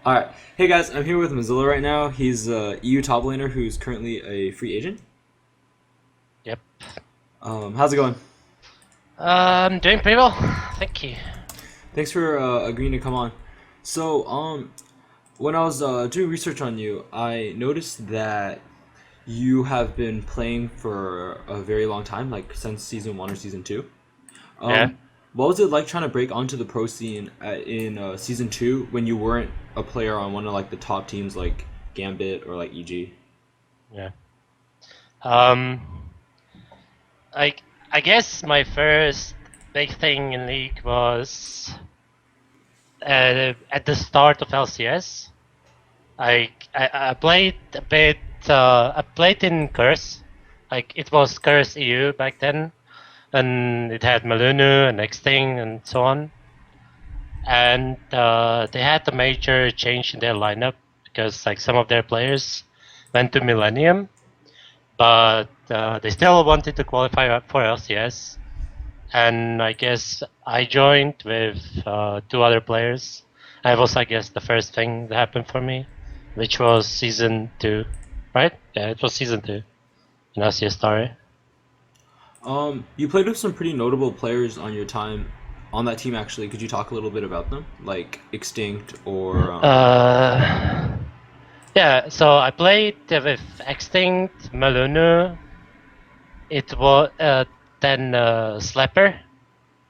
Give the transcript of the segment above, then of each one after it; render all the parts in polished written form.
All right. Hey guys, I'm here with Mozilla right now. He's a EU top laner who's currently a free agent. Yep. How's it going? I'm doing pretty well. Thank you. Thanks for agreeing to come on. So, when I was doing research on you, I noticed that you have been playing for a very long time, like since season one or season two. Yeah. Um, what was it like trying to break onto the pro scene in season two when you weren't a player on one of like the top teams like Gambit or like EG? Yeah. Um, I I guess my first big thing in League was at the start of LCS. I played a bit. I played in Curse. Like it was Curse EU back then, and it had Malunu and Xting and so on. And they had a major change in their lineup because like some of their players went to Millennium, but they still wanted to qualify for LCS. And I guess I joined with two other players. And it was, I guess, the first thing that happened for me, which was season two, right? Yeah, it was season two in LCS Story. You played with some pretty notable players on your time on that team. Actually, could you talk a little bit about them, like Extinct or Uh, yeah, so I played with Extinct, Malunu. It was then Slapper.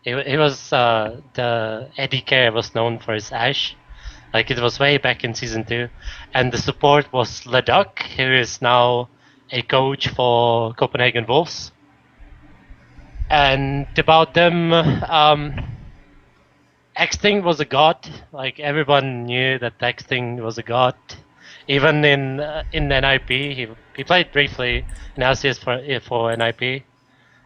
It was the Eddie Carey was known for his Ash. Like it was way back in season two, and the support was Leduc, who is now a coach for Copenhagen Wolves. And about them, Xting was a god. Like everyone knew that Xting was a god. Even in NIP, he played briefly in LCS for NIP,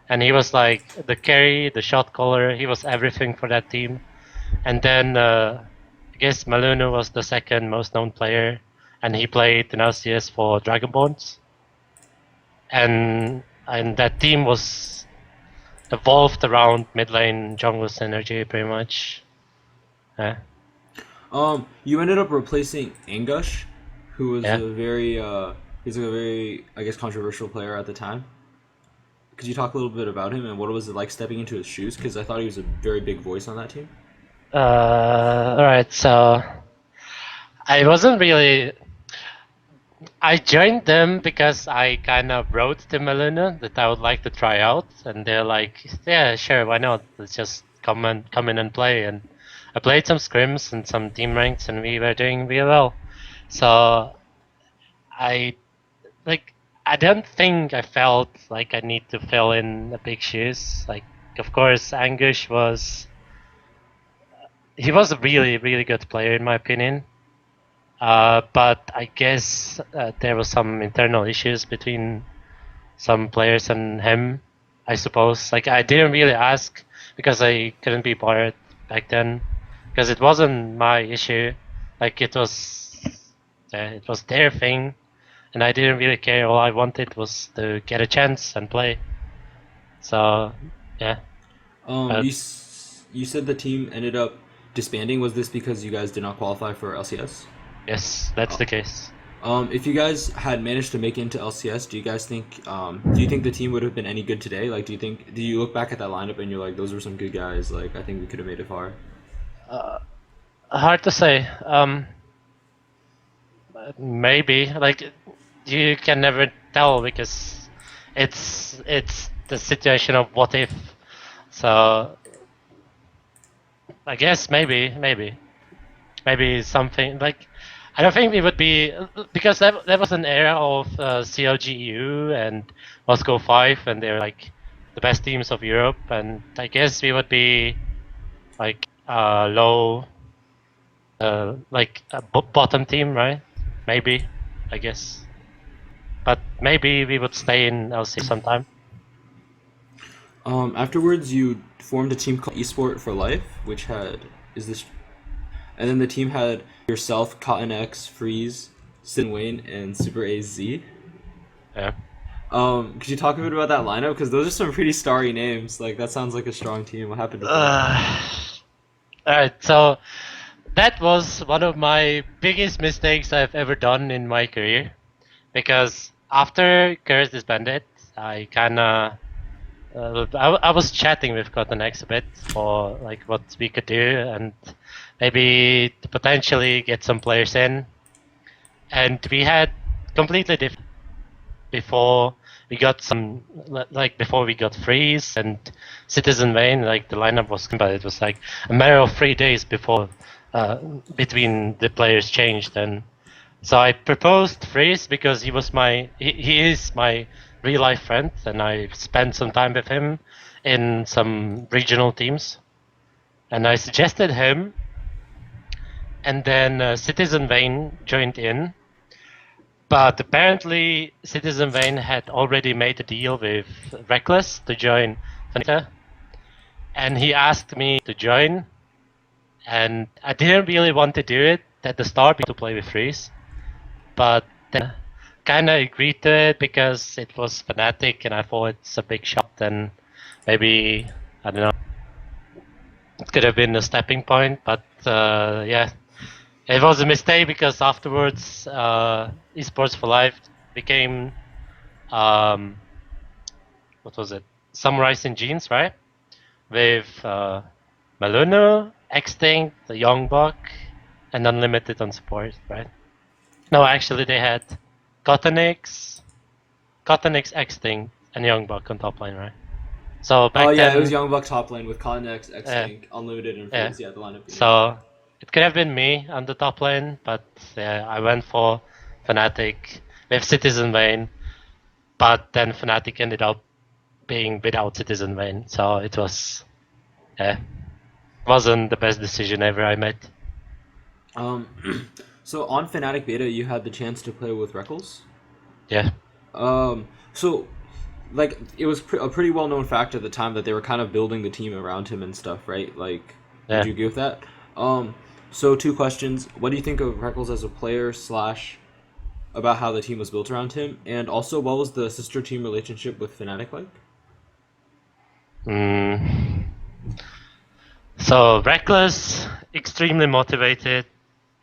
and he was like the carry, the shot caller. He was everything for that team. And then I guess Malunu was the second most known player, and he played in LCS for Dragonborns. And that team was evolved around mid lane jungle synergy pretty much. Yeah, you ended up replacing Angush, who was yeah. a very he's a very I guess controversial player at the time. Could you talk a little bit about him and what was it like stepping into his shoes? Because I thought he was a very big voice on that team. All right. So I wasn't really. I joined them because I kind of wrote to Melina that I would like to try out, and they're like, "Yeah, sure, why not? Let's just come in and play." And I played some scrims and some team ranks, and we were doing really well. So I like I don't think I felt like I need to fill in the big shoes. Like, of course, Angush was he was a really good player in my opinion. But I guess there was some internal issues between some players and him. I suppose. Like I didn't really ask because I couldn't be bothered back then, because it wasn't my issue. Like it was their thing, and I didn't really care. All I wanted was to get a chance and play. So yeah, but You said the team ended up disbanding. Was this because you guys did not qualify for LCS? yes, that's the case. If you guys had managed to make it into LCS, do you guys think do you think the team would have been any good today? Like, do you look back at that lineup and you're like, those were some good guys. Like, I think we could have made it far. Hard to say. Maybe like you can never tell because it's the situation of what if. So I guess maybe something like I don't think we would be because that was an era of CLGU and Moscow 5, and they're like the best teams of Europe, and I guess we would be like low, like a bottom team, right? Maybe, I guess, but maybe we would stay in LC sometime. Afterwards, you formed a team called Esport for Life, which had is this, and then the team had yourself, Cotton X, Freeze, Sin Wayne, and Super AZ. Yeah. Could you talk a bit about that lineup? Because those are some pretty starry names. Like, that sounds like a strong team. What happened with that? Uh, all right, so that was one of my biggest mistakes I've ever done in my career. Because after Curse disbanded, I kinda I was chatting with Cotton X a bit for like what we could do and maybe to potentially get some players in. And we had completely different before we got some like before we got Freeze and Citizen Vane, like the lineup was, but it was like a matter of 3 days before uh, between the players changed. And so I proposed Freeze because he is my real life friend, and I spent some time with him in some regional teams. And I suggested him, and then Citizen Vane joined in. But apparently, Citizen Vane had already made a deal with Reckless to join Fanita, and he asked me to join. And I didn't really want to do it at the start to play with Freeze, but then kind of agreed to it because it was Fnatic and I thought it's a big shot and maybe, I don't know, it could have been a stepping point, but yeah, it was a mistake because afterwards Esports for Life became, um, what was it, Summarizing Genes, right? With Maluno, Extinct, the Young Buck, and Unlimited on support, right? No, actually they had Cotonix, Extinct, and Young Buck on top lane, right? So Oh back yeah, it was then, Young Buck top lane with Connex, uh, Extinct, Unlimited, and yeah. Freeze. Yeah, the lineup. Yeah. So it could have been me on the top lane, but yeah, I went for Fnatic with Citizen Vane, but then Fnatic ended up being without Citizen Vane, so it was, yeah, wasn't the best decision ever I made. Um, so on Fnatic Beta, you had the chance to play with Reckles. Yeah. So like it was a pretty well known fact at the time that they were kind of building the team around him and stuff, right? Like, would Yeah. you agree with that? So two questions: what do you think of Reckles as a player slash about how the team was built around him, and also what was the sister team relationship with Fnatic like? Mm. So Reckless, extremely motivated,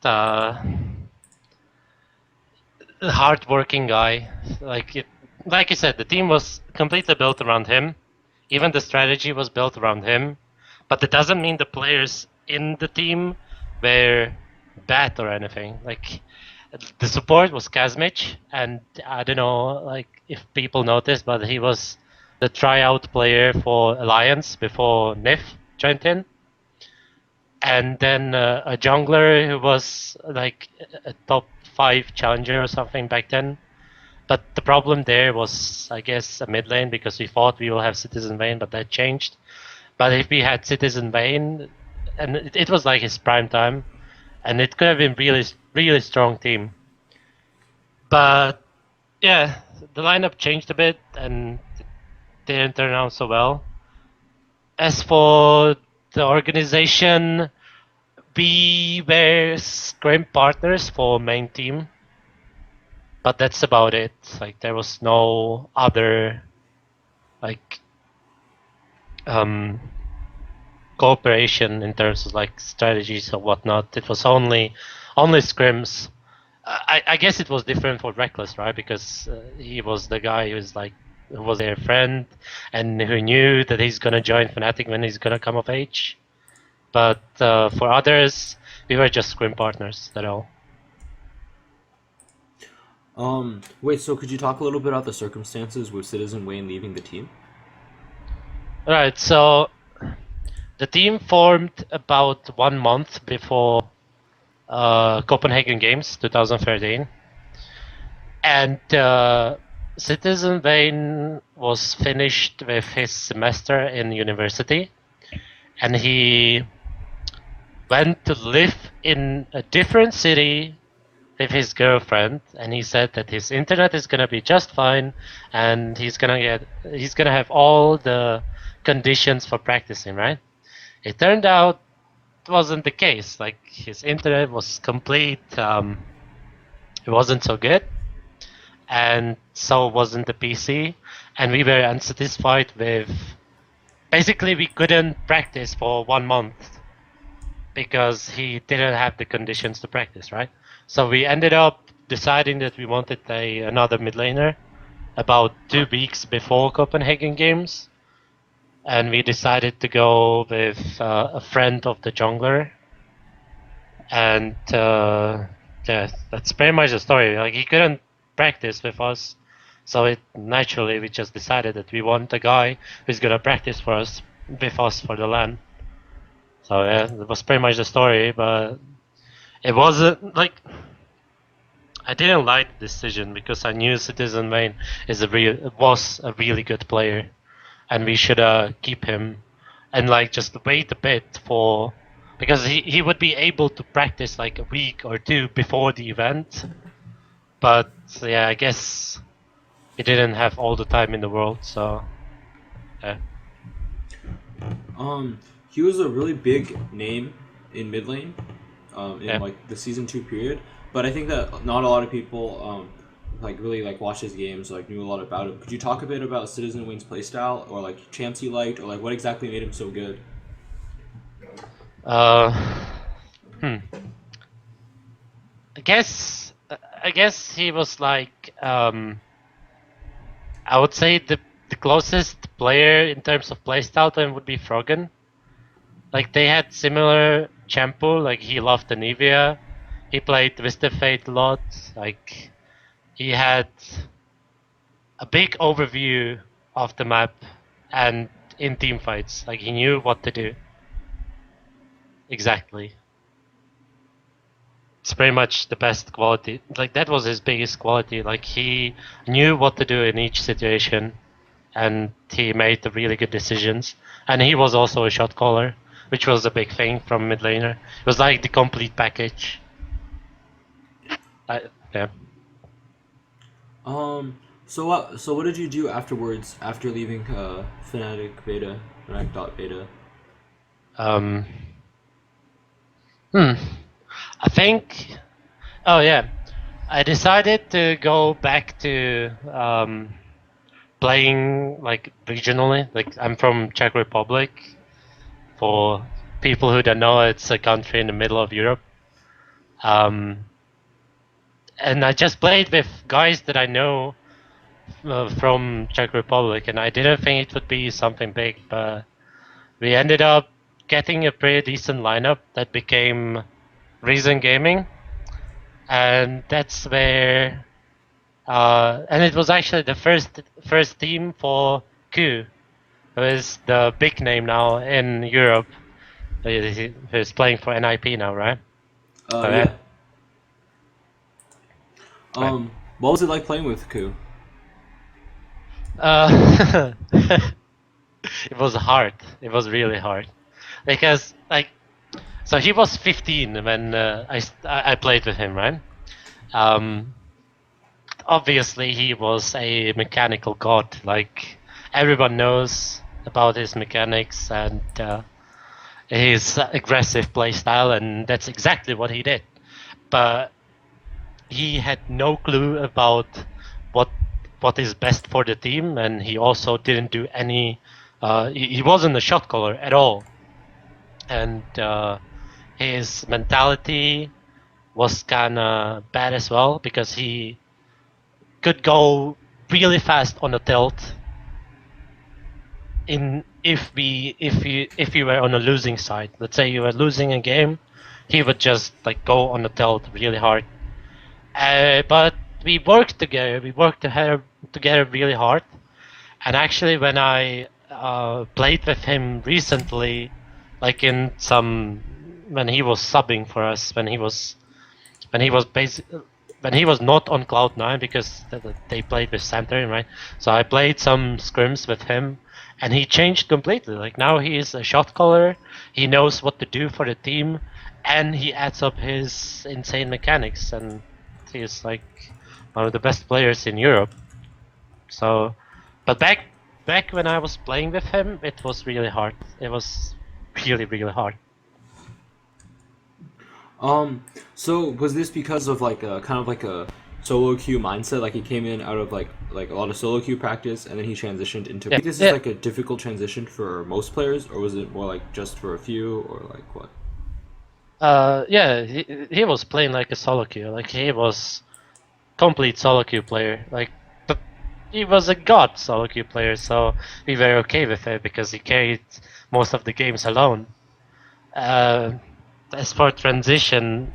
uh, hardworking guy. Like you said, the team was completely built around him. Even the strategy was built around him. But it doesn't mean the players in the team were bad or anything. Like the support was Kazmich, and I don't know, like if people noticed, but he was the tryout player for Alliance before Nif joined in. And then a jungler who was like a top 5 challenger or something back then. But the problem there was, I guess, a mid lane because we thought we will have Citizen Vane, but that changed. But if we had Citizen Vane, and it was like his prime time, and it could have been really strong team. But yeah, the lineup changed a bit and it didn't turn out so well. As for the organization, we were scrim partners for main team, but that's about it. Like there was no other like um cooperation in terms of like strategies or whatnot. It was only scrims. I guess it was different for Reckless, right? Because he was the guy who was their friend and who knew that he's gonna join Fnatic when he's gonna come of age. But for others, we were just scrim partners. That's all. Wait, so could you talk a little bit about the circumstances with Citizen Wayne leaving the team? All right, so the team formed about 1 month before Copenhagen Games 2013, and Citizen Vane was finished with his semester in university, and he went to live in a different city with his girlfriend, and he said that his internet is gonna be just fine, and he's gonna have all the conditions for practicing, right? It turned out it wasn't the case. Like his internet was complete. It wasn't so good, and so wasn't the PC. And we were unsatisfied with. Basically, we couldn't practice for 1 month, because he didn't have the conditions to practice, right? So we ended up deciding that we wanted another mid laner about 2 weeks before Copenhagen Games, and we decided to go with a friend of the jungler, and yeah, that's pretty much the story. Like he couldn't practice with us, so it naturally we just decided that we want a guy who's gonna practice for us with us for the LAN. So yeah, that was pretty much the story, but it wasn't like I didn't like the decision because I knew Citizen Vane was a really good player, and we should keep him and like just wait a bit for because he would be able to practice like a week or two before the event. But yeah, I guess he didn't have all the time in the world, so yeah. He was a really big name in mid lane, in Yeah. like the season 2 period. But I think that not a lot of people like really like watched his games, like knew a lot about him. Could you talk a bit about Citizen Wayne's playstyle, or like champs he liked, or like what exactly made him so good? Uh, hmm. I guess I guess he was like I would say the closest player in terms of playstyle to him would be Froggen. Like they had similar champo, like he loved Anivia. He played Twisted Fate a lot. Like he had a big overview of the map and in team fights. Like he knew what to do. Exactly. It's pretty much the best quality. Like that was his biggest quality. Like he knew what to do in each situation and he made the really good decisions. And he was also a shot caller, which was a big thing from mid laner. It was like the complete package. Yeah. So what did you do afterwards after leaving Fnatic Beta, Fnatic dot Beta? Um. Hmm. I think. Oh yeah. I decided to go back to playing like regionally. Like I'm from Czech Republic. For people who don't know, it's a country in the middle of Europe. Um, and I just played with guys that I know from Czech Republic, and I didn't think it would be something big, but we ended up getting a pretty decent lineup that became Reason Gaming, and that's where, and it was actually the first team for Q, who is the big name now in Europe. Who's playing for NIP now, right? So yeah. Yeah. What was it like playing with Ku? Uh, it was hard. It was really hard because like so he was 15 when I played with him, right? Um, Obviously he was a mechanical god. Like everyone knows about his mechanics and his aggressive playstyle, and that's exactly what he did. But he had no clue about what what is best for the team, and he also didn't do any. He wasn't a shot caller at all, and his mentality was kind of bad as well because he could go really fast on a tilt. In if you were on a losing side, let's say you were losing a game, he would just like go on a tilt really hard. But we worked together. We worked together really hard. And actually, when I played with him recently, like in some when he was subbing for us, when he was basic, when he was not on Cloud9 because they played with Santorin, right? So I played some scrims with him, and he changed completely. Like now he is a shot caller. He knows what to do for the team, and he adds up his insane mechanics, and he's like one of the best players in Europe. So, but back when I was playing with him, it was really hard. It was really hard. So was this because of like a kind of like a solo queue mindset? Like he came in out of like a lot of solo queue practice, and then he transitioned into. Yeah, Think this is yeah. like a difficult transition for most players, or was it more like just for a few, or like what? Yeah, he was playing like a solo queue. Like he was complete solo queue player. Like, but he was a god solo queue player, so we were okay with it because he carried most of the games alone. Uh, as for transition,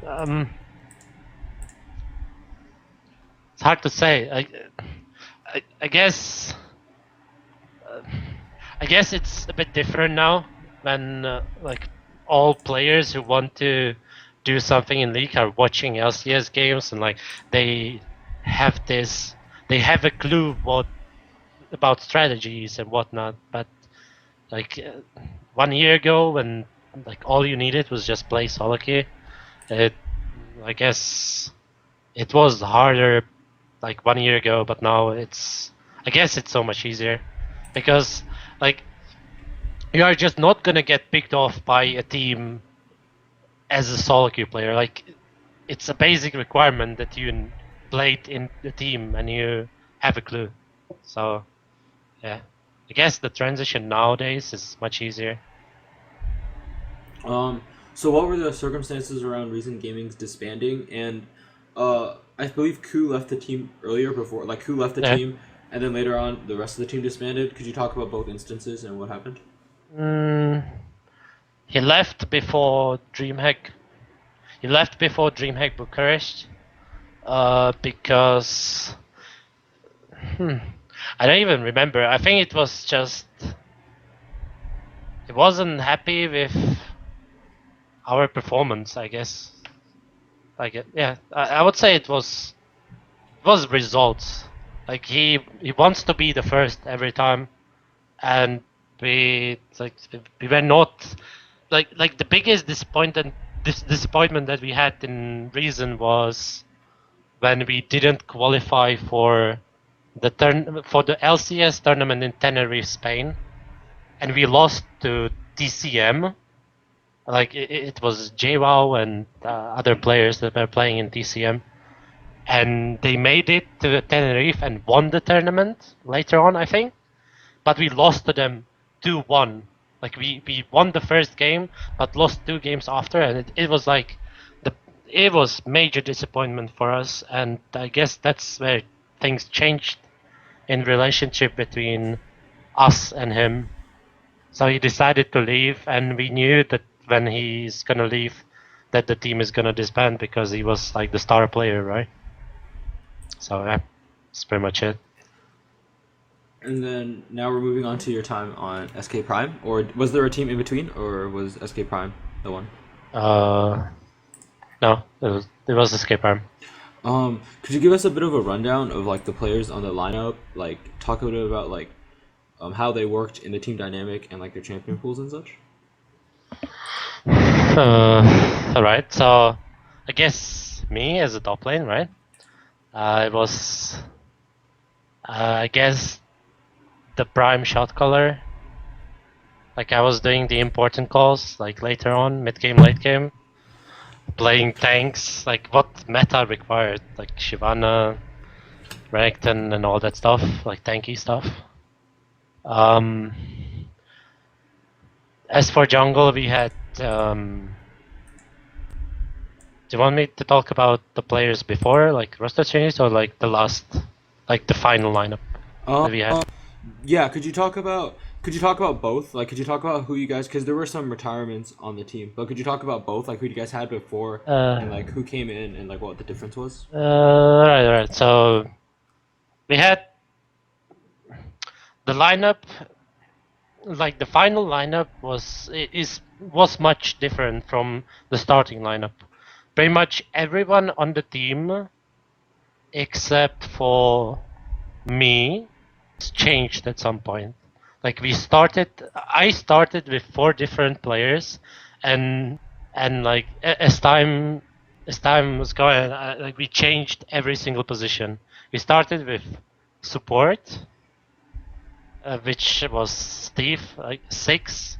it's hard to say. I guess I guess it's a bit different now when like all players who want to do something in league are watching LCS games and like they have this they have a clue what about strategies and whatnot. But like 1 year ago when like all you needed was just play solo queue, it I guess it was harder like 1 year ago, but now I guess it's so much easier because like you are just not gonna get picked off by a team as a solo queue player. Like it's a basic requirement that you played in the team and you have a clue. So yeah, I guess the transition nowadays is much easier. Um, so what were the circumstances around Reason Gaming's disbanding? And I believe Ku left the team earlier before, like Ku left the Yeah. team, and then later on the rest of the team disbanded. Could you talk about both instances and what happened? Mm, he left before DreamHack. He left before DreamHack Bucharest. Because I don't even remember. I think it was just he wasn't happy with our performance. I guess. Like yeah, I would say it was results. Like he wants to be the first every time, and we were not like the biggest disappointment that we had in Reason was when we didn't qualify for the LCS tournament in Tenerife, Spain, and we lost to TCM. Like it was JWoww and other players that were playing in TCM, and they made it to Tenerife and won the tournament later on, I think. But we lost to them 2-1. Like we won the first game, but lost 2 games after, and it was like the it was major disappointment for us, and I guess that's where things changed in relationship between us and him. So he decided to leave, and we knew that when he's gonna leave, that the team is gonna disband because he was like the star player, right? So yeah, that's pretty much it. And then now we're moving on to your time on SK Prime, or was there a team in between, or was SK Prime the one? Uh, no, it was Escape Arm. Could you give us a bit of a rundown of like the players on the lineup? Like talk a bit about like how they worked in the team dynamic and like their champion pools and such. All right, so I guess me as a top lane, right? It was I guess the prime shot caller. Like I was doing the important calls, like later on, mid game, late game, playing tanks, like what meta required, like Shyvana, Renekton, and all that stuff, like tanky stuff. Um, as for jungle, we had. Do you want me to talk about the players before, like roster changes, or like like the final lineup that we had? Yeah, could you talk about both? Like, could you talk about who you guys? Because there were some retirements on the team, but could you talk about both? Like, who you guys had before, and like who came in, and like what the difference was? Right, right. So we had the lineup, like the final lineup was much different from the starting lineup. Pretty much everyone on the team except for me changed at some point. Like I started with 4 different players, and like as time was going, like we changed every single position. We started with support, which was Steve, like 6,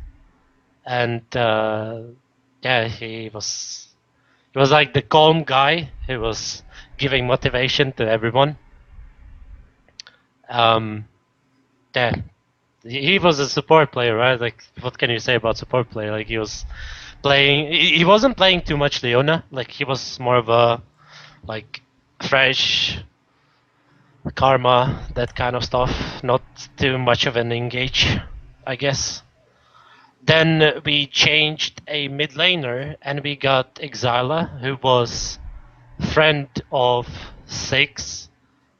and yeah, he was like the calm guy. He was giving motivation to everyone. Um, yeah, he was a support player, right? Like, what can you say about support player? Like, he was playing. He wasn't playing too much Leona. Like he was more of a like fresh karma, that kind of stuff. Not too much of an engage, I guess. Then we changed a mid laner and we got Exila, who was friend of Six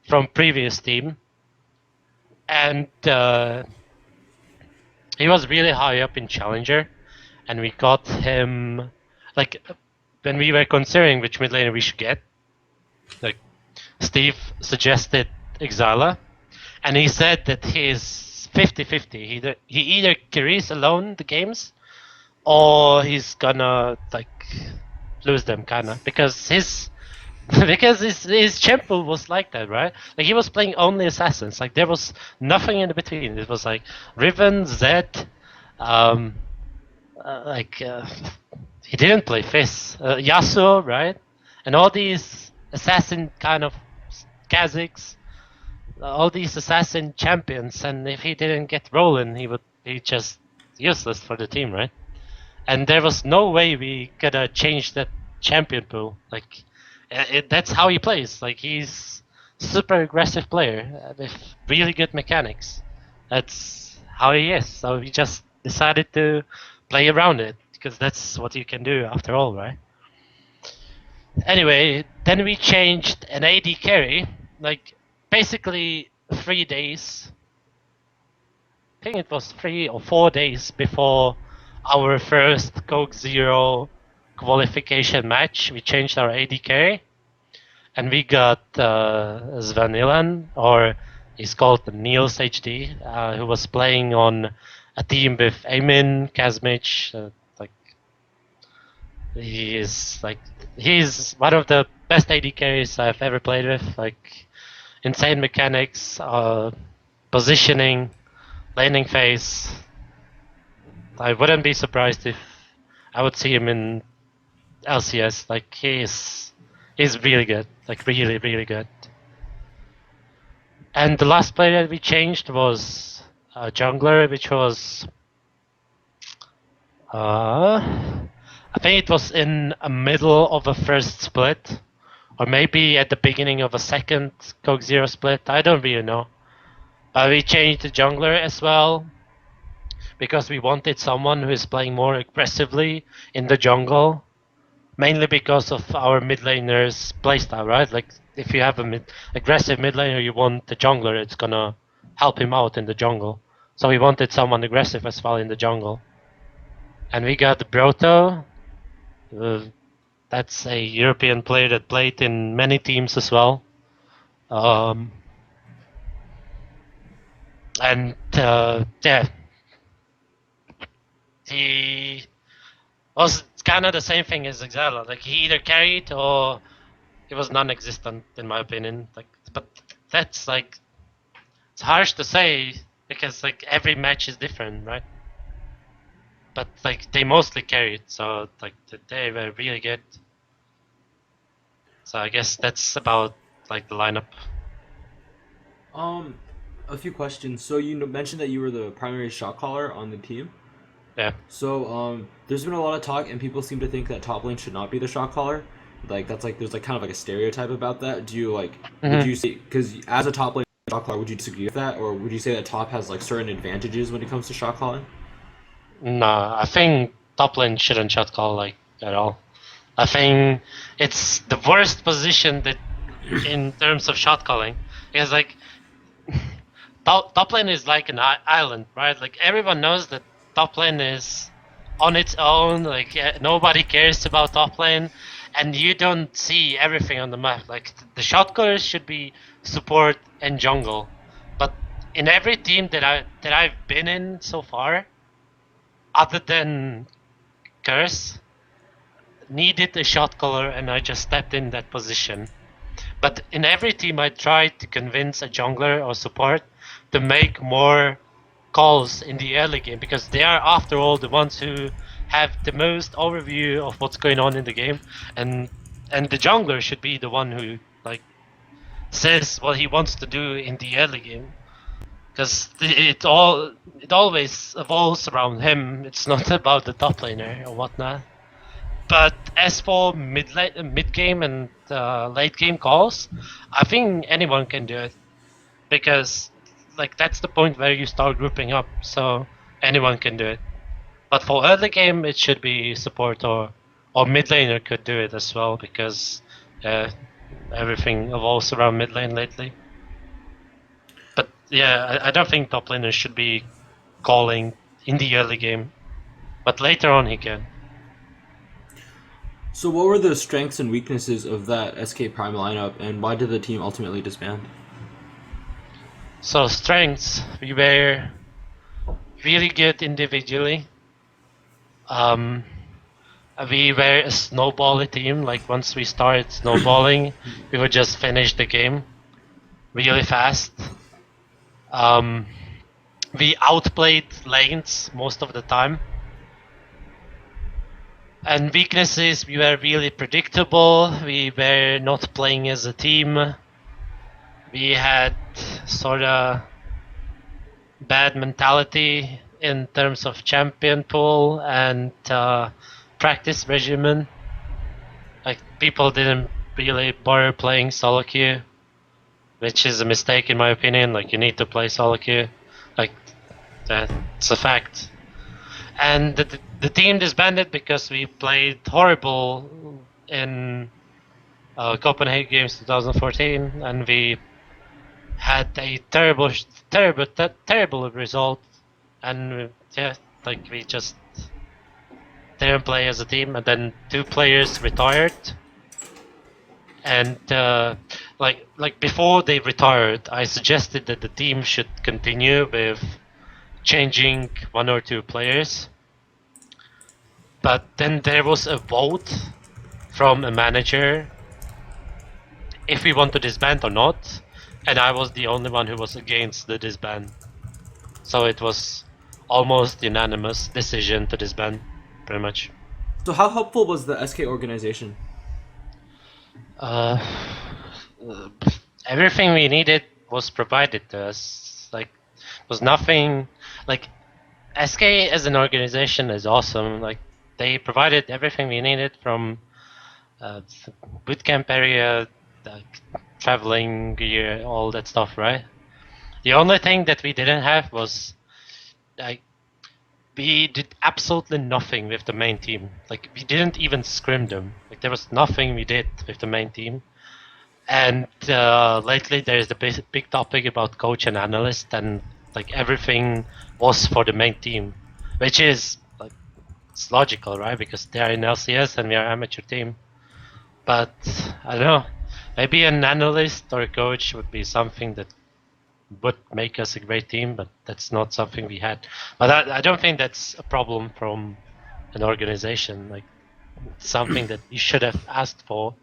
from previous team, and he was really high up in Challenger, and we got him like when we were considering which mid laner we should get. Like Steve suggested Exila, and he said that he's 50-50. He either carries alone the games or he's gonna like lose them kinda because his because his champion was like that, right? Like he was playing only assassins. Like there was nothing in between. It was like Riven, Zed, um, like he didn't play Fizz, Yasuo, right? And all these assassin kind of Kazakhs, all these assassin champions. And if he didn't get rolling, he would be just useless for the team, right? And there was no way we could change that champion pool. Like, that's how he plays. Like, he's super aggressive player with really good mechanics. That's how he is. So we just decided to play around it because that's what you can do after all, right? Anyway, then we changed an AD carry. Like, basically 3 days. I think it was 3 or 4 days before our first Coke Zero qualification match. We changed our AD carry, and we got Svanilan, or he's called Niels HD, who was playing on a team with Amin, Kazmich. Like he's one of the best AD carries I've ever played with. Like insane mechanics, positioning, laning phase. I wouldn't be surprised if I would see him in LCS. Like he's really good. Like really, really good. And the last player that we changed was a jungler, which was I think it was in the middle of a first split, or maybe at the beginning of a second Coke Zero split. I don't really know. But we changed the jungler as well because we wanted someone who is playing more aggressively in the jungle, mainly because of our mid laner's playstyle, right? Like if you have a aggressive mid laner, you want the jungler, it's gonna help him out in the jungle. So we wanted someone aggressive as well in the jungle. And we got Broto. That's a European player that played in many teams as well. And yeah, he was kind of the same thing as Exala. Like he either carried or he was non-existent in my opinion. Like, but that's like it's harsh to say because like every match is different, right? But like they mostly carried, so like they were really good. So I guess that's about like the lineup. A few questions. So you mentioned that you were the primary shot caller on the team. Yeah. So there's been a lot of talk, and people seem to think that top lane should not be the shot caller. Like that's like there's like kind of like a stereotype about that. Do you like would you say because as a top lane shot caller would you disagree with that, or would you say that top has like certain advantages when it comes to shot calling? No, I think top lane shouldn't shot call like at all. I think it's the worst position that in terms of shot calling. Because like top lane is like an island, right? Like everyone knows that top lane is on its own. Like nobody cares about top lane, and you don't see everything on the map. Like the shot callers should be support and jungle, but in every team that I've been in so far, other than Curse, needed a shot caller, and I just stepped in that position. But in every team, I tried to convince a jungler or support to make more calls in the early game because they are, after all, the ones who have the most overview of what's going on in the game, and the jungler should be the one who like says what he wants to do in the early game because it always evolves around him. It's not about the top laner or whatnot. But as for mid game and late game calls, I think anyone can do it because like that's the point where you start grouping up. So anyone can do it. But for early game, it should be support or mid laner could do it as well because uh, everything evolves around mid lane lately. But yeah, I don't think top laner should be calling in the early game, but later on he can. So, what were the strengths and weaknesses of that SK Prime lineup, and why did the team ultimately disband? So strengths, we were really good individually. Um, we were a snowbally team. Like once we started snowballing, we would just finish the game really fast. Um, we outplayed lanes most of the time. And weaknesses, we were really predictable. We were not playing as a team. We had sort of bad mentality in terms of champion pool and practice regimen. Like people didn't really bother playing solo queue, which is a mistake in my opinion. Like you need to play solo queue, like that's a fact. And the team disbanded because we played horrible in Copenhagen Games 2014, and we had a terrible result, and yeah, like we just didn't play as a team, and then two players retired, and like before they retired, I suggested that the team should continue with changing one or two players, but then there was a vote from a manager if we want to disband or not, and I was the only one who was against the disband. So it was almost unanimous decision to disband, pretty much. So, how helpful was the SK organization? Uh, Everything we needed was provided to us. Like, was nothing. Like, SK as an organization is awesome. Like, they provided everything we needed from uh, bootcamp area, like, traveling gear, all that stuff, right? The only thing that we didn't have was like we did absolutely nothing with the main team. Like we didn't even scrim them. Like there was nothing we did with the main team. And lately there is the big topic about coach and analyst, and like everything was for the main team, which is like it's logical, right? Because they are in LCS and we are amateur team. But I don't know. Maybe an analyst or a coach would be something that would make us a great team, but that's not something we had. But I don't think that's a problem from an organization. Like something that we should have asked for,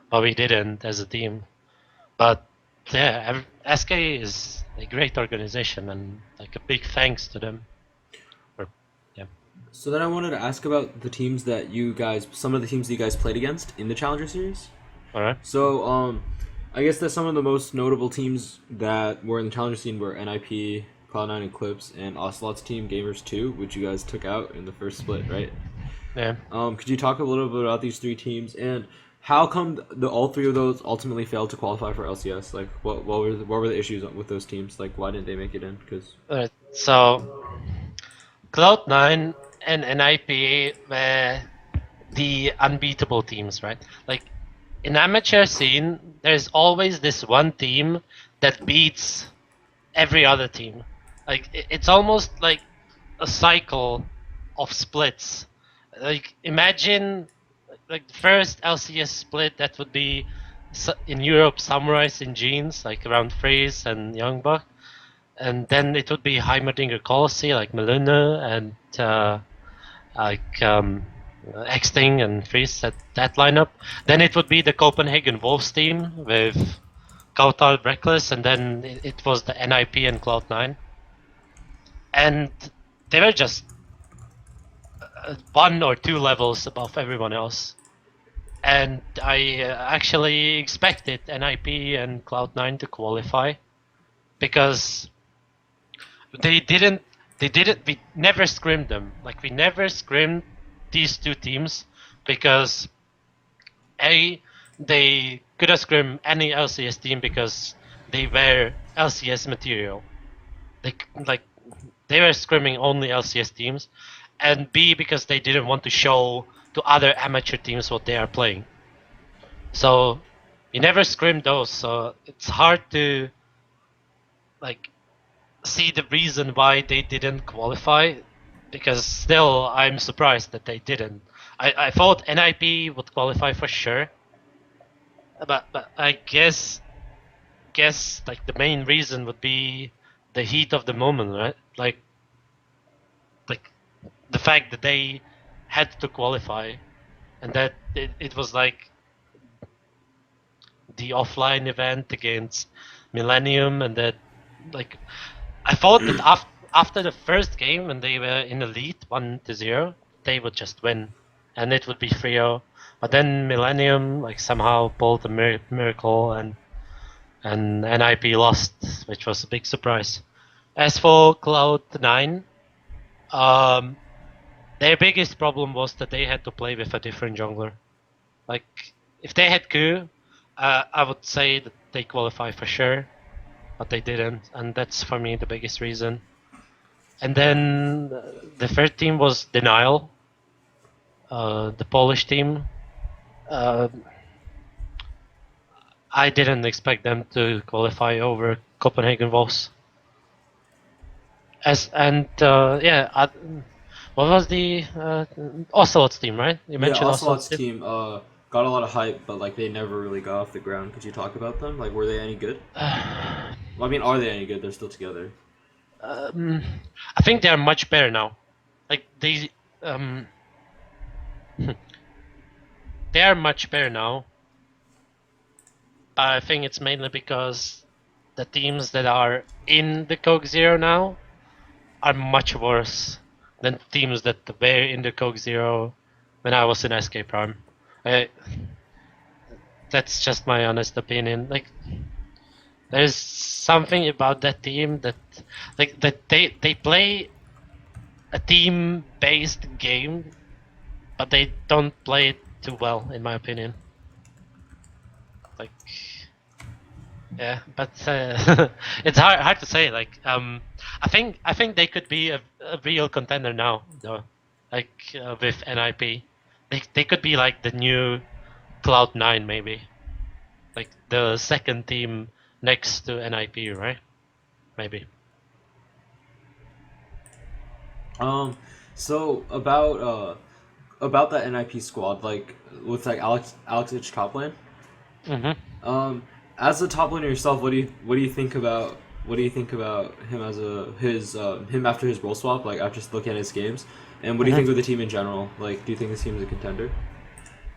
but we didn't as a team. But yeah, SK is a great organization, and like a big thanks to them. For, yeah. So then I wanted to ask about the teams that you guys, some of the teams that you guys played against in the Challenger Series. All right. So, I guess that some of the most notable teams that were in the Challenger scene were NIP, Cloud9 Eclipse, and Ocelot's team, Gamers 2, which you guys took out in the first split, right? Yeah. Could you talk a little bit about these three teams and how come all three of those ultimately failed to qualify for LCS? Like, what were the issues with those teams? Like, why didn't they make it in? Because All right. So Cloud9 and NIP were the unbeatable teams, right? Like in amateur scene, there's always this one team that beats every other team. Like it's almost like a cycle of splits. Like imagine like the first LCS split that would be in Europe Samurais in jeans, like around Freeze and Youngbuck, and then it would be Heimerdinger Colossi like Meluna and like Xting and Freeze that lineup. Then it would be the Copenhagen Wolves team with Kautal Reckless, and then it was the NIP and Cloud9. And they were just one or two levels above everyone else. And I actually expected NIP and Cloud9 to qualify because they didn't. We never scrimmed them. Like we never scrimmed these two teams because A, they could have scrimmed any LCS team because they were LCS material. They like they were scrimming only LCS teams, and B, because they didn't want to show to other amateur teams what they are playing. So you never scrim those, so it's hard to like see the reason why they didn't qualify, because still I'm surprised that they didn't. I thought NIP would qualify for sure, but I guess like the main reason would be the heat of the moment, right? Like the fact that they had to qualify, and that it was like the offline event against Millennium, and that like I thought that after the first game when they were in the lead 1-0, they would just win, and it would be 3-0. But then Millennium like somehow pulled a miracle, and NIP lost, which was a big surprise. As for Cloud9, um, their biggest problem was that they had to play with a different jungler. Like, if they had Ku, I would say that they qualify for sure, but they didn't, and that's for me the biggest reason. And then the third team was Denial, the Polish team. Uh, I didn't expect them to qualify over Copenhagen Wolves. What was the Ocelot's team, right? You Yeah, mentioned Ocelot's Ocelot's team. team got a lot of hype, but like they never really got off the ground. Could you talk about them? Like, were they any good? Well, I mean, are they any good? They're still together. I think they are much better now. Like um, they are much better now. But I think it's mainly because the teams that are in the Coke Zero now are much worse than teams that were in the Coke Zero when I was in SK Prime. I, that's just my honest opinion. Like, there's something about that team that, like, that they play a team-based game, but they don't play it too well, in my opinion. Like, yeah, but it's hard to say. Like, I think they could be a real contender now, though. Like with NIP, they could be like the new Cloud9 maybe, like the second team next to NIP, right? Maybe. Um, so about that NIP squad, like with like Alex Itch top lane. Mm-hmm. As a top laner yourself, what do you think about him as him after his role swap? Like after just looking at his games, and what do you think Mm-hmm. of the team in general? Like, do you think this team is a contender?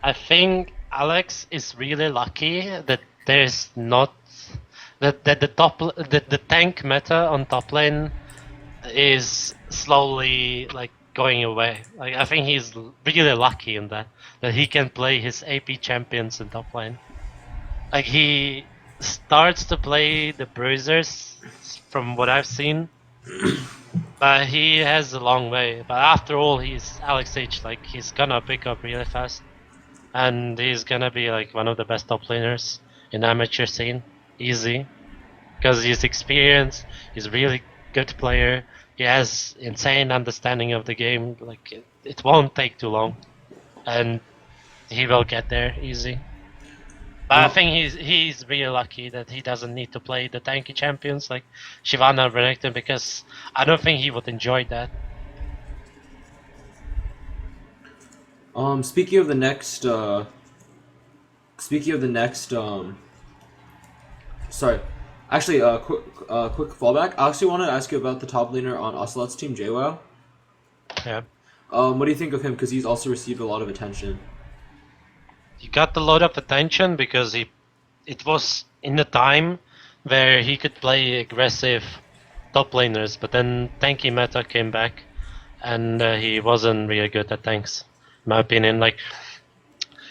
I think Alex is really lucky that there's not that the tank meta on top lane is slowly like going away. Like I think he's really lucky in that he can play his AP champions in top lane. Like he starts to play the bruisers from what I've seen, but he has a long way. But after all, he's Alex H. Like he's gonna pick up really fast, and he's gonna be like one of the best top laners in the amateur scene, easy. Because he's experienced, he's a really good player. He has insane understanding of the game. Like it won't take too long, and he will get there easy. But I Um, think he's really lucky that he doesn't need to play the tanky champions like Shyvana or Renekton, because I don't think he would enjoy that. speaking of the next, sorry, actually, quick fallback. I actually wanted to ask you about the top laner on Ocelot's team, JWoww. Yeah, What do you think of him? Because he's also received a lot of attention. he got a lot of attention because it was in the time where he could play aggressive top laners, but then tanky meta came back, and he wasn't really good at tanks, in my opinion. Like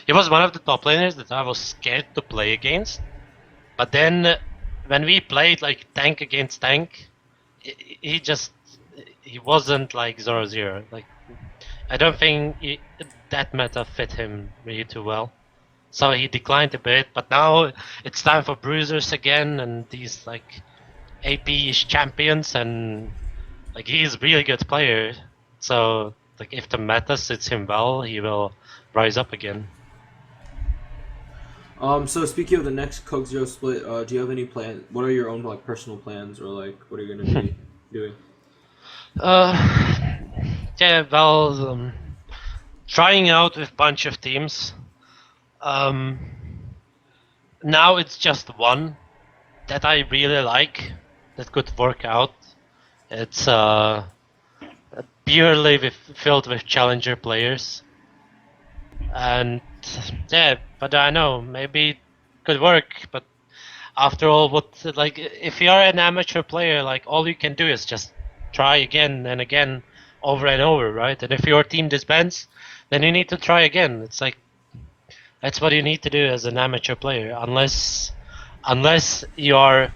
he was one of the top laners that I was scared to play against. But then when we played like tank against tank, he just he wasn't like 0-0. Like I don't think that meta fit him really too well. So he declined a bit, but now it's time for bruisers again and these like AP-ish champions, and like he's a really good player. So like if the meta suits him well, he will rise up again. So speaking of the next Coke Zero split, do you have any plan? What are your own like personal plans, or like what are you gonna be doing? Uh, yeah, well, trying out with bunch of teams. Um, now it's just one that I really like that could work out. It's purely filled with challenger players, and yeah, but I know maybe it could work. But after all, what like if you're an amateur player, like all you can do is just try again and again, over and over, right? And if your team disbands, then you need to try again. It's like that's what you need to do as an amateur player, unless you are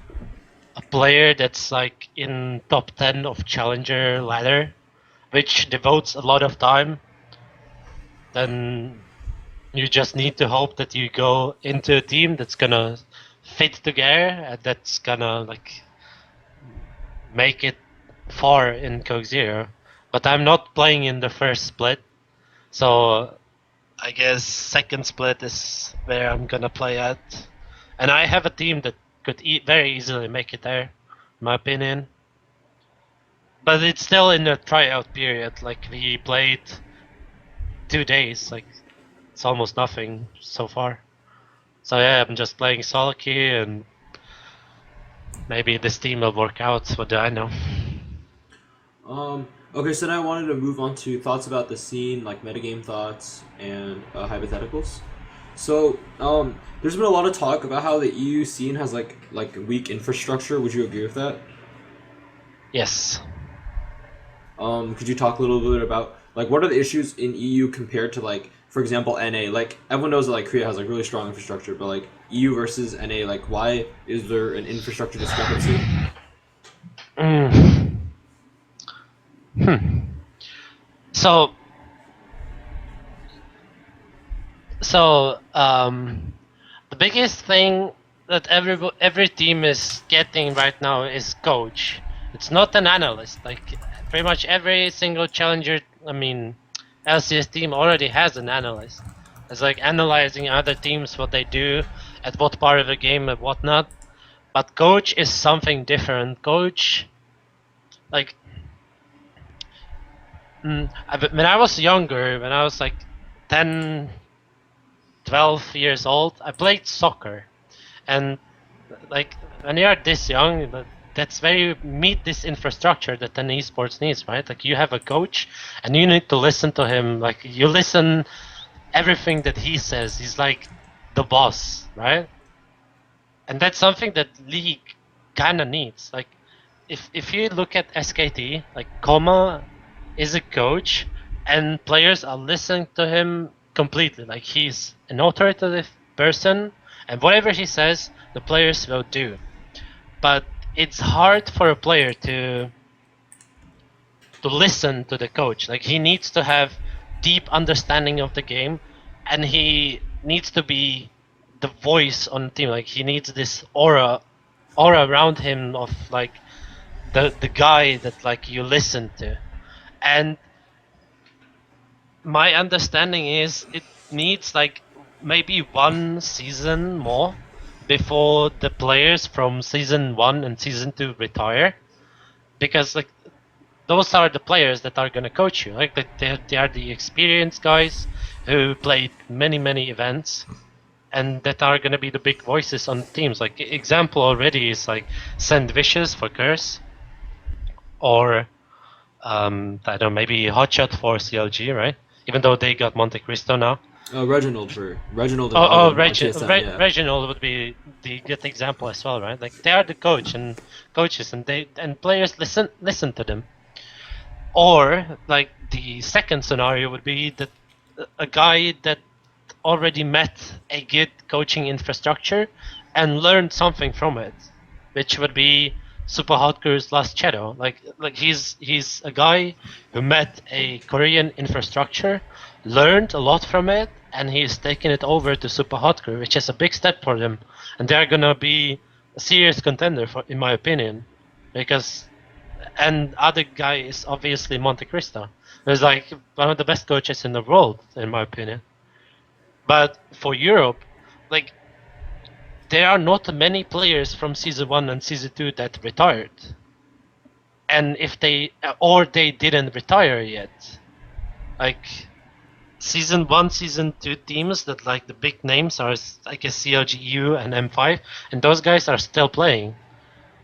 a player that's like in top 10 of challenger ladder, which devotes a lot of time. Then you just need to hope that you go into a team that's gonna fit together and that's gonna like make it far in Coke Zero. But I'm not playing in the first split, so I guess second split is where I'm gonna play at. And I have a team that could very easily make it there, in my opinion. But it's still in the tryout period. Like we played 2 days. Like it's almost nothing so far. So yeah, I'm just playing solo queue, and maybe this team will work out. What do I know? Okay, so now I wanted to move on to thoughts about the scene, like metagame thoughts and hypotheticals. So, there's been a lot of talk about how the EU scene has like weak infrastructure. Would you agree with that? Yes. Could you talk a little bit about like what are the issues in EU compared to like, for example, NA? Like everyone knows that like Korea has like really strong infrastructure, but like EU versus NA, like why is there an infrastructure discrepancy? Mm. So, the biggest thing that every team is getting right now is coach. It's not an analyst. Like pretty much every single challenger, I mean, LCS team already has an analyst. It's like analyzing other teams, what they do, at what part of the game and whatnot. But coach is something different. Coach, like, when I was younger, when I was like 10, 12 years old, I played soccer. And like when you are this young, that's where you meet this infrastructure that an esports needs, right? Like you have a coach and you need to listen to him. Like you listen everything that he says. He's like the boss, right? And that's something that league kind of needs. Like if you look at SKT, like Koma is a coach and players are listening to him completely. Like he's an authoritative person, and whatever he says, the players will do. But it's hard for a player to listen to the coach. Like he needs to have deep understanding of the game, and he needs to be the voice on the team. Like he needs this aura around him of like the guy that like you listen to. And my understanding is it needs like maybe one season more before the players from season 1 and season 2 retire, because like those are the players that are going to coach you. Like they are the experienced guys who played many events and that are going to be the big voices on teams. Like example already is like Send Wishes for Curse, or I don't know, maybe Hotshot for CLG, right? Even though they got Monte Cristo now. Reginald and Oh, Robin on TSM, yeah. Reginald would be the good example as well, right? Like they are the coaches, and players listen to them. Or like the second scenario would be that a guy that already met a good coaching infrastructure and learned something from it, which would be Super Hardcore's Last Shadow. Like he's a guy who met a Korean infrastructure, learned a lot from it, and he's taken it over to Super Hot Crew, which is a big step for them, and they're gonna be a serious contender for, in my opinion, because and other guy is obviously Monte Cristo, who's like one of the best coaches in the world, in my opinion. But for Europe, like there are not many players from season 1 and season 2 that retired, and if they or they didn't retire yet, like season 1, season 2 teams that like the big names are I guess CLGU and M5, and those guys are still playing.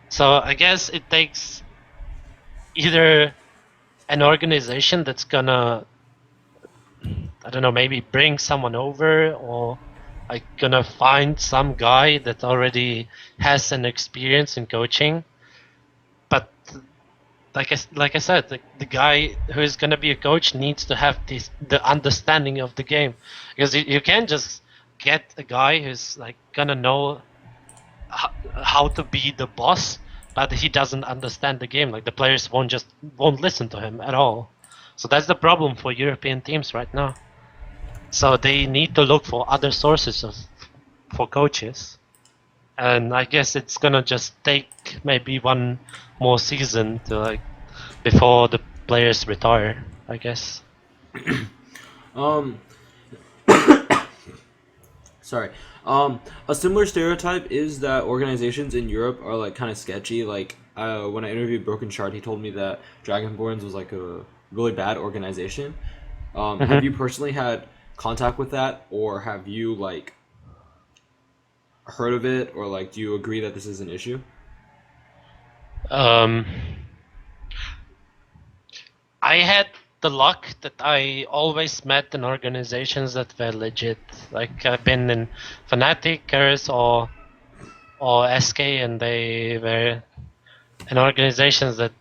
So I guess it takes either an organization that's gonna, I don't know, maybe bring someone over, or like gonna find some guy that already has an experience in coaching. But like I said, the guy who is gonna be a coach needs to have the understanding of the game, because you can't just get a guy who's like gonna know how to be the boss, but he doesn't understand the game. Like the players won't listen to him at all. So that's the problem for European teams right now. So they need to look for other sources for coaches, and I guess it's gonna just take maybe one more season to like before the players retire, I guess. Um, sorry. A similar stereotype is that organizations in Europe are like kind of sketchy. Like when I interviewed Broken Shard, he told me that Dragonborns was like a really bad organization. Have you personally had contact with that, or have you like heard of it, or like do you agree that this is an issue? Um, I had the luck that I always met in organizations that were legit. Like I've been in Fnatic, Curse, or SK, and they were in organizations that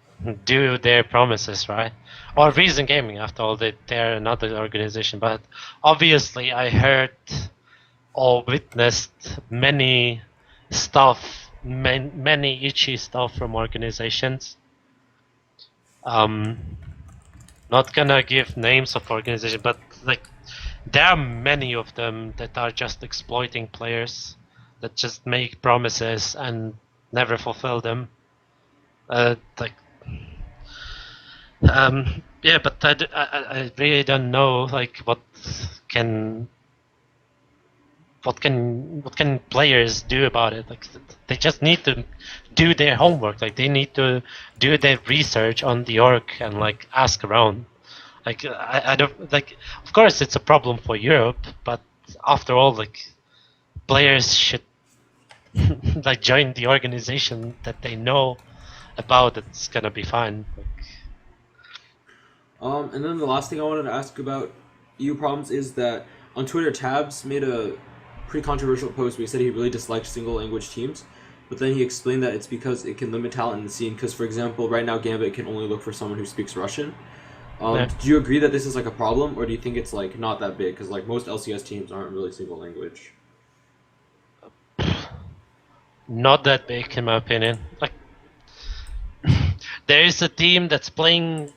do their promises, right? Or Reason Gaming, after all, they're another organization. But obviously, I heard or witnessed many stuff, many itchy stuff from organizations. Not gonna give names of organizations, but like there are many of them that are just exploiting players, that just make promises and never fulfill them. Like yeah, but I really don't know like can what can players do about it. Like they just need to do their homework. Like they need to do their research on the org and like ask around. Like I don't like. Of course, it's a problem for Europe, but after all, like players should like join the organization that they know about. It's gonna be fine. Like, And then the last thing I wanted to ask about EU problems is that on Twitter, Tabs made a pretty controversial post where he said he really disliked single language teams, but then he explained that it's because it can limit talent in the scene. Because, for example, right now Gambit can only look for someone who speaks Russian. yeah. Do you agree that this is like a problem, or do you think it's like not that big? Because like most LCS teams aren't really single language. Not that big in my opinion. Like there is a team that's playing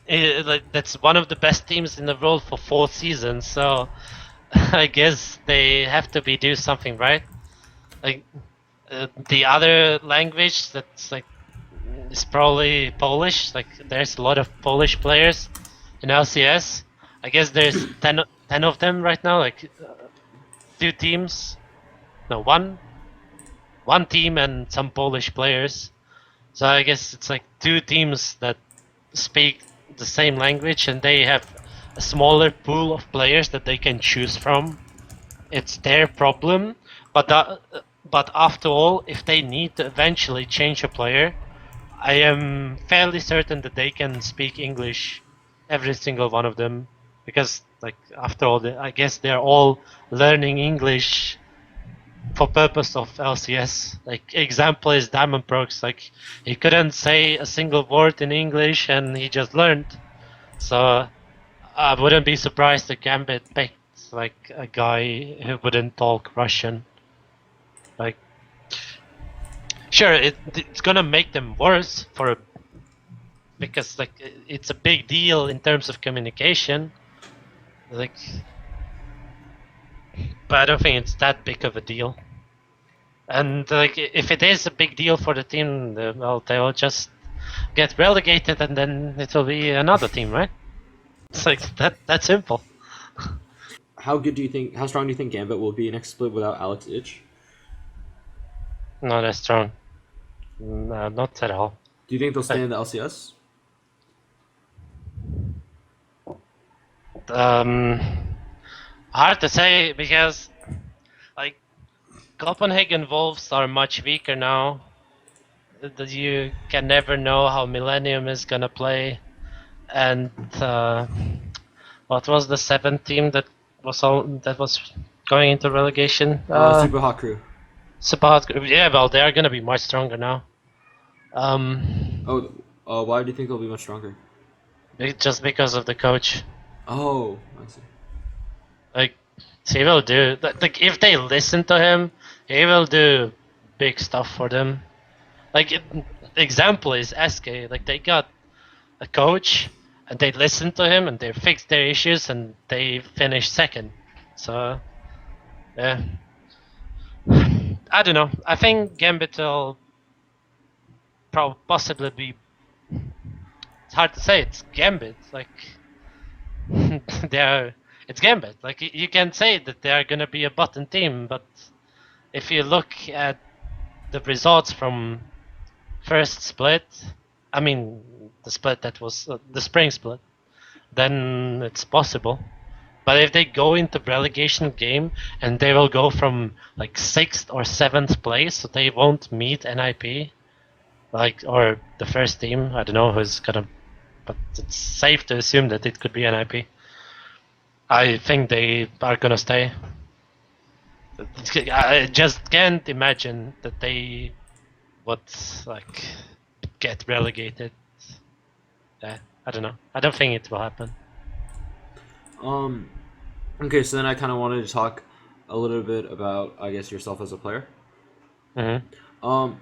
like that's one of the best teams in the world for 4 seasons, so I guess they have to be do something right. Like the other language that's like is probably Polish. Like there's a lot of Polish players in LCS. I guess there's 10 of them right now. Like 2 teams, no one team and some Polish players. So I guess it's like 2 teams that speak the same language, and they have a smaller pool of players that they can choose from. It's their problem, but after all, if they need to eventually change a player, I am fairly certain that they can speak English, every single one of them, because like after all, I guess they're all learning English for purpose of LCS. Like example is Diamond Prox. Like he couldn't say a single word in English, and he just learned. So I wouldn't be surprised if Gambit picked like a guy who wouldn't talk Russian. Like sure, it's gonna make them worse because like it's a big deal in terms of communication. Like, but I don't think it's that big of a deal. And like, if it is a big deal for the team, well, they will just get relegated, and then it will be another team, right? It's like that simple. How good do you think? How strong do you think Gambit will be next split without Alex Ich? Not as strong. No, not at all. Do you think they'll stay Like, in the LCS? um, hard to say because like Copenhagen Wolves are much weaker now. You can never know how Millennium is gonna play, and what was the seventh team that was going into relegation? Super Hot Crew. Support Group. Yeah, well, they are gonna be much stronger now. Um, Oh, why do you think they'll be much stronger? just because of the coach. Oh, I see. Like, he will do. Like, if they listen to him, he will do big stuff for them. Like, example is SK. Like, they got a coach, and they listened to him, and they fixed their issues, and they finished second. So, yeah. I don't know. I think Gambit will possibly be. It's hard to say. It's Gambit. Like, they're. It's Gambit. Like, you can say that they are gonna be a bottom team, but if you look at the results from first split, I mean the split that was the spring split, then it's possible. But if they go into relegation game and they will go from like sixth or seventh place, so they won't meet NIP, like or the first team. I don't know who's gonna, but it's safe to assume that it could be NIP. I think they are gonna stay. I just can't imagine that they would like get relegated. Yeah, I don't know. I don't think it will happen. Um, okay, so then I kind of wanted to talk a little bit about, I guess, yourself as a player. Mm-hmm. Um,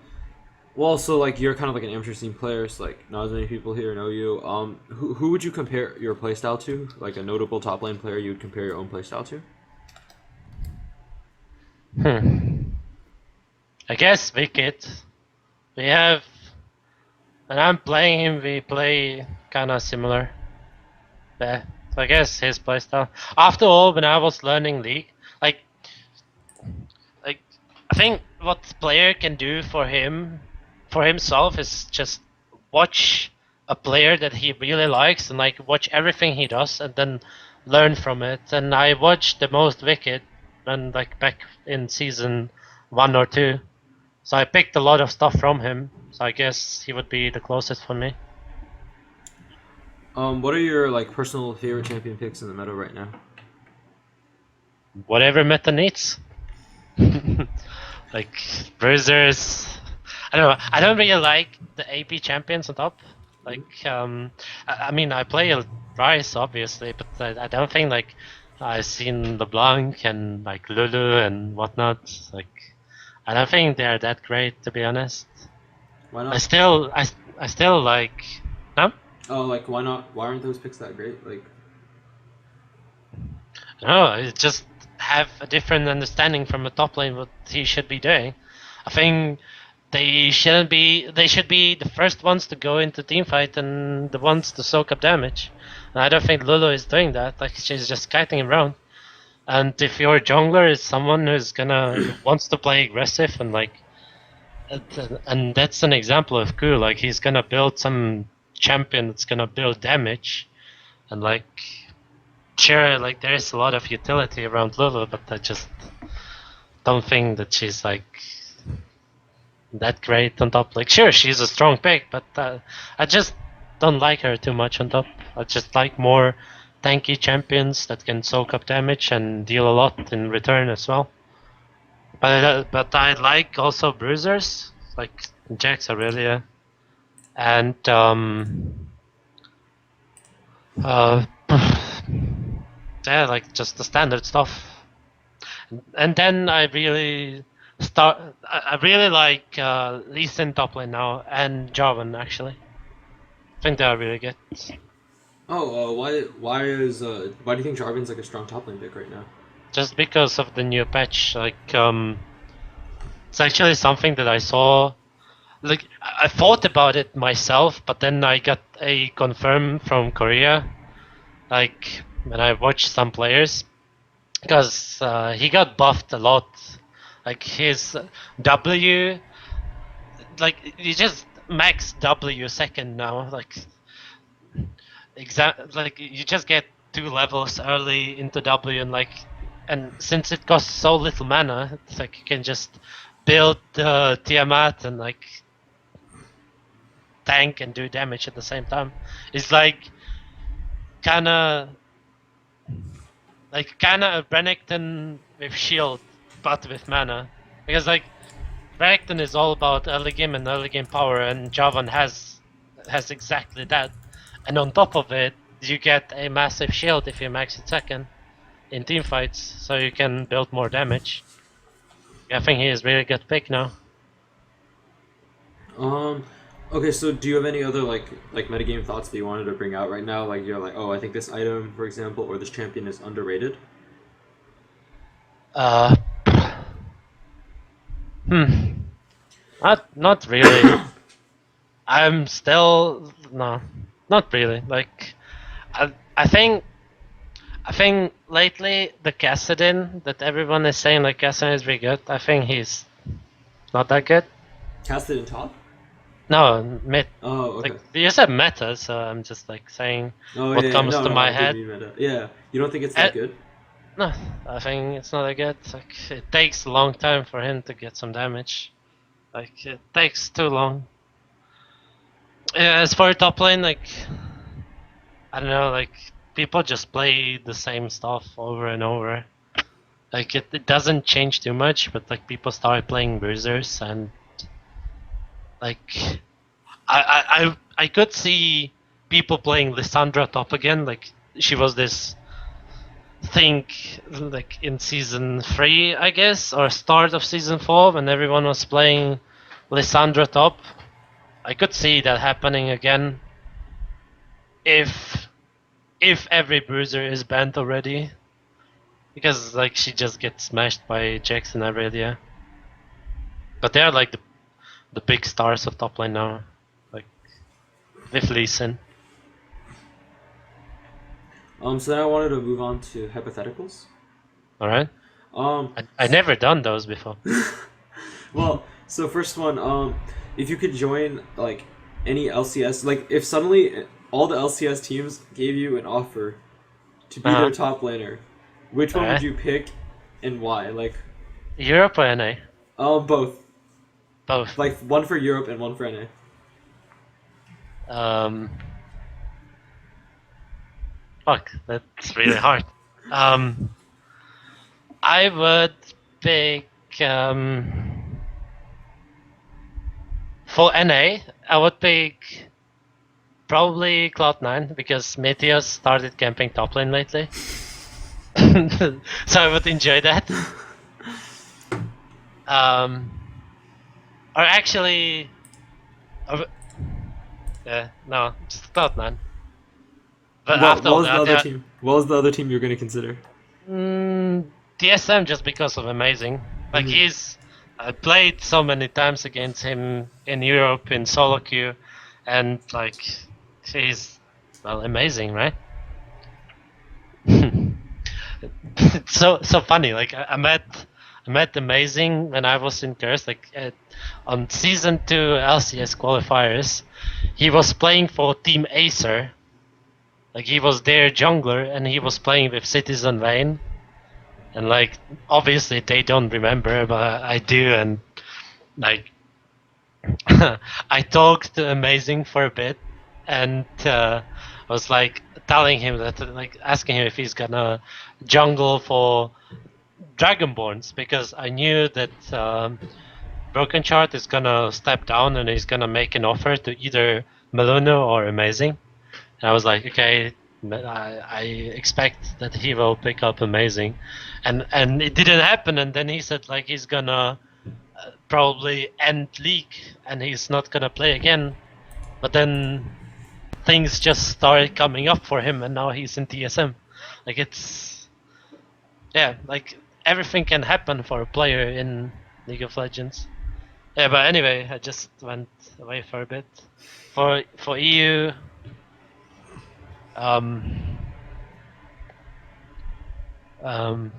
well, so like you're kind of like an amateur scene player, so like not as many people here know you. Who would you compare your playstyle to? Like a notable top lane player you would compare your own playstyle to? I guess Wicked. We have, when I'm playing him, we play kind of similar. Yeah, so I guess his playstyle. After all, when I was learning League, like, like I think what player can do for him, for himself, is just watch a player that he really likes and like watch everything he does and then learn from it. And I watched the most Wicked when like back in season 1 or 2. So I picked a lot of stuff from him. So I guess he would be the closest for me. What are your like personal favorite champion picks in the meta right now? Whatever meta needs. Like bruisers. I don't know. I don't really like the AP champions on top. Like I mean I play a Rice obviously, but I don't think like I've seen LeBlanc and like Lulu and whatnot. Like I don't think they're that great to be honest. Why I not? still I still like. No? Oh, like why not? Why aren't those picks that great? Like, No, I just have a different understanding from the top lane what he should be doing. I think they shouldn't be. They should be the first ones to go into team fight and the ones to soak up damage. And I don't think Lulu is doing that. Like she's just kiting around. And if your jungler is someone who's gonna wants to play aggressive and like, and that's an example of Ku. Like he's gonna build some champion that's gonna build damage, and like sure, like there is a lot of utility around Lulu, but I just don't think that she's like that great on top. Like, sure, she's a strong pick, but I just don't like her too much on top. I just like more tanky champions that can soak up damage and deal a lot in return as well. But I like also bruisers like Jax Aurelia and uh yeah, like just the standard stuff. And then I really I really like Lee Sin top lane now and Jarvan actually. I think they are really good. Oh, why do you think Jarvan's like a strong top lane pick right now? Just because of the new patch. It's actually something that I saw. Like I thought about it myself, but then I got a confirm from Korea. Like when I watched some players, because he got buffed a lot. Like his W, like you just max W second now. Like you just get 2 levels early into W, and since it costs so little mana, it's like you can just build the Tiamat and like tank and do damage at the same time. It's kinda kinda a Renekton with shield, but with mana. Because like Renekton is all about early game and early game power, and Javan has exactly that. And on top of it, you get a massive shield if you max it second in team fights, so you can build more damage. I think he is really good pick now. Um, okay, so do you have any other like metagame thoughts that you wanted to bring out right now? Like you're like, oh, I think this item, for example, or this champion is underrated. Uh, hmm, not really. I'm still no, not really. Like, I think lately the Cassidin that everyone is saying like Cassidin is really good. I think he's not that good. Cast it in top. No, mid. Oh, Like okay. you said meta, so I'm just like saying Oh what yeah, yeah. comes No, to no, my I did head. mean meta. Yeah, you don't think it's Uh, that good? no, I think it's not that good. Like it takes a long time for him to get some damage. Like it takes too long. Yeah, as for top lane, like I don't know, like people just play the same stuff over and over. Like it doesn't change too much, but like people start playing bruisers and like I could see people playing Lissandra top again. Like she was this thing like in season 3, I guess, or start of season 4 when everyone was playing Lissandra top. I could see that happening again if every bruiser is banned already. Because like she just gets smashed by Jax and Aurelia. But they're like the big stars of top lane now. Like with Lee Sin. So then I wanted to move on to hypotheticals. Alright? Um, I never done those before. well, so first one, if you could join like any LCS, like if suddenly all the LCS teams gave you an offer to be their Uh-huh. top laner, which one would Alright. you pick and why? Like, Europe or NA? both. Both. Like one for Europe and one for NA. Um fuck, that's really hard. Um I would pick for NA, I would pick probably Cloud9 because Meteos started camping top lane lately. So I would enjoy that. Or actually, or, no, just Cloud9. But after What all was the that, other team? What was the other team you're gonna consider? TSM just because of amazing. Like Mhm. I played so many times against him in Europe in solo queue, and like he's well amazing, right? It's so funny. Like I met amazing when I was in Curse. On season 2 LCS qualifiers, he was playing for Team Acer. Like he was their jungler, and he was playing with Citizen Vayne. And like obviously they don't remember, but I do. And like I talked to Amazing for a bit, and was like telling him that, like asking him if he's gonna jungle for Dragonborns because I knew that Broken Chart is gonna step down and he's gonna make an offer to either Meluno or Amazing. And I was like, okay, I expect that he will pick up Amazing, and it didn't happen. And then he said like he's gonna probably end league and he's not gonna play again. But then things just started coming up for him, and now he's in TSM. Like it's yeah, like everything can happen for a player in League of Legends. Yeah, but anyway, I just went away for a bit. For EU, um, um,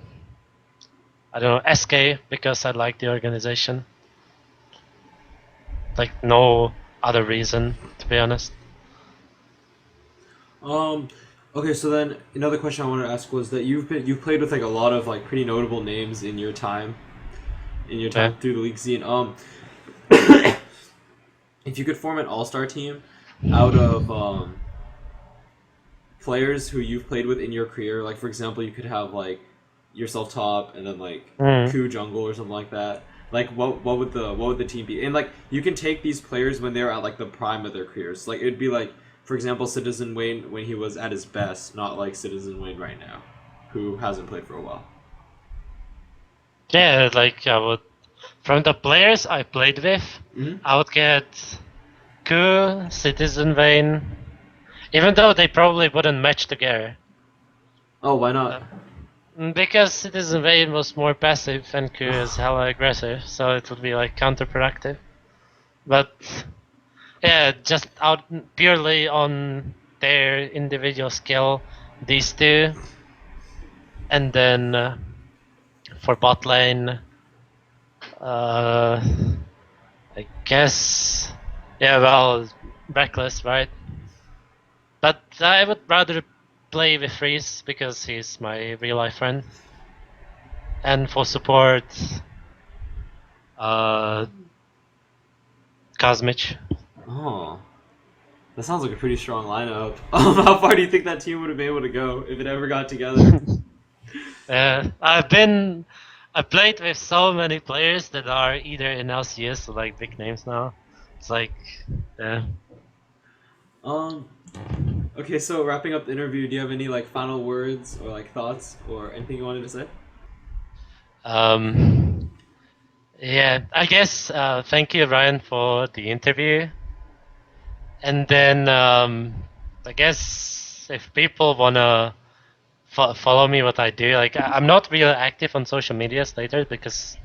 I don't know, SK because I like the organization. Like no other reason, to be honest. Um, okay, so then another question I wanted to ask was that you've played with like a lot of like pretty notable names in your Yeah. time through the league scene. If you could form an all-star team out of players who you've played with in your career, like for example, you could have like yourself top and then like Mm. Ku jungle or something like that. Like what would the team be? And like you can take these players when they're at like the prime of their careers. Like it'd be like for example Citizen Wayne when he was at his best, not like Citizen Wayne right now, who hasn't played for a while. Yeah, like I would from the players I played with, Hmm. I would get Ku, Citizen Vayne, even though they probably wouldn't match together. Oh, why not? Uh, because Citizen Vayne was more passive and Ku is hella aggressive, so it would be like counterproductive. But yeah, just out purely on their individual skill, these two, and then for bot lane, uh, I guess, yeah, well, Reckless, right? But I would rather play with Reese because he's my real life friend. And for support, uh, Kazmich. Oh, that sounds like a pretty strong lineup. How far do you think that team would have been able to go if it ever got together? I played with so many players that are either in LCS or like big names now. It's like, yeah. Um. Okay, so wrapping up the interview, do you have any like final words or like thoughts or anything you wanted to say? Um, yeah, I guess, thank you, Ryan, for the interview. And then, I guess if people wanna follow me, what I do, like I'm not really active on social medias lately because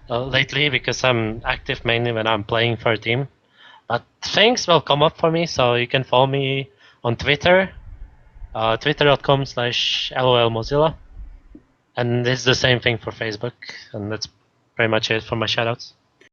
I'm active mainly when I'm playing for a team. But things will come up for me, so you can follow me on Twitter, twitter.com/LOL Mozilla. And it's the same thing for Facebook, and that's pretty much it for my shoutouts.